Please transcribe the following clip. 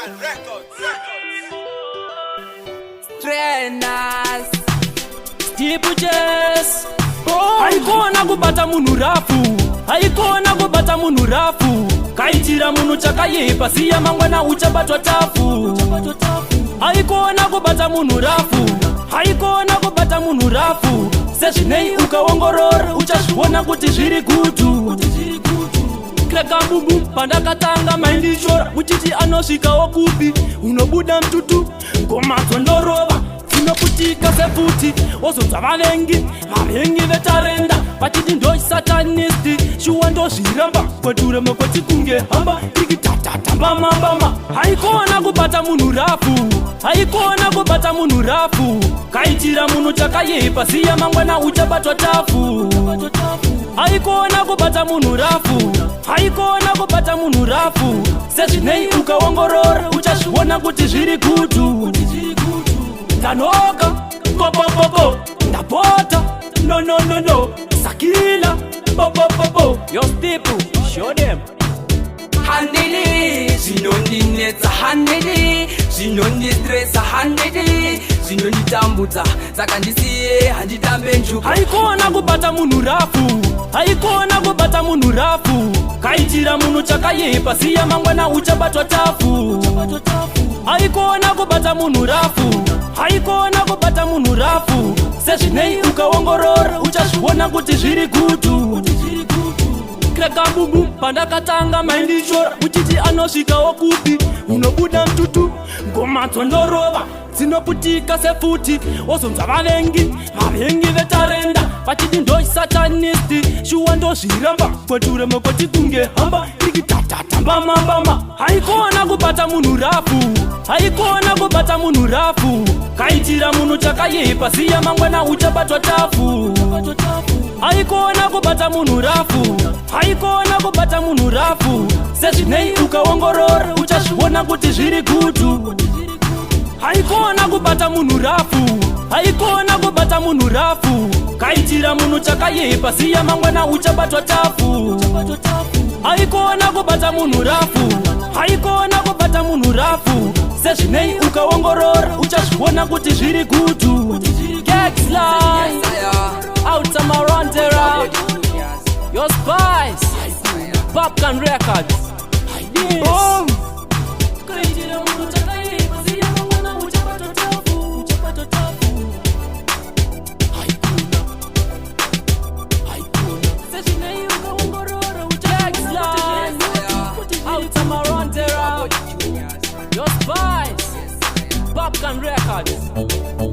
Popcorn Records. Trainers Stipuches haikona kubata munhu rafu, haikona kubata munhu rafu. Kaitira munhu chakaipa siya mangwana uchabatwa tafu. Haikona kubata munhu rafu, haikona kubata munhu rafu. Sezvinei ukaongorora uchazviona kuti zviri gutu. Kreka bumbu pandakatanga maindishora uchiti anosvikawo kupi, unobuda mtutu ngomadzo ndorova dzinoputika sefuti. Wozonzwa vavengi vetarenda vachiti ndoisatanisti, shuwa ndozviramba kweture makweti kunge hamba ikitatatambamambama. Haikona kubata munhu rafu, haikona kubata munhu rafu. Kaitira munhu chakaipa siya mangwana uchabatwa tafu. Haikona kubata munhu rafu, haikona kubata munhu rafu. Sezvinei ukaongorora uchazviona kuti zviri gutu. Ndanoka popopopo ndapota no sakila popopopo yo stipu show them. Handili zvinondinetsa, handili zvinondistresa, handili zvinonditambudza, saka ndisiye handitambe njuka. Haikona kubata munhu rafu, haikona kubata munhu rafu. Kaitira munhu chakaipa siya mangwana uchabatwa tafu. Haikona kubata munhu rafu, haikona kubata munhu rafu. Sezvinei ukaongorora uchazviona kuti zviri gutu. Kreka bumbu pandakatanga maindishora uchiti anosvikawo kupi, unobuda mtutu ngomadzo ndorova dzinoputika sefuti. Wozonzwa vavengi vetarenda vachiti ndoisatanisti, shuwa ndozviramba kweture makweti kunge hamba ikitatatambamambama. Haikona kubata munhu rafu, haikona kubata munhu rafu. Kaitira munhu chakaipa siya mangwana uchabatwa tafu. Haikona kubata munhu rafu, haikona kubata munhu rafu. Sezvinei ukaongorora uchazviona kuti zviri gutu. Haikona kubata munhu rafu, haikona kubata munhu rafu. Kaitira munhu chakaipa siya mangwana uchabatwa tafu. Haikona kubata munhu rafu, haikona kubata munhu rafu. Sezvinei ukaongorora uchazviona kuti zviri gutu. Gexline out Amarantera, your spice, Popcorn Records. Boom. Out Amarantera, your spice, Popcorn Records.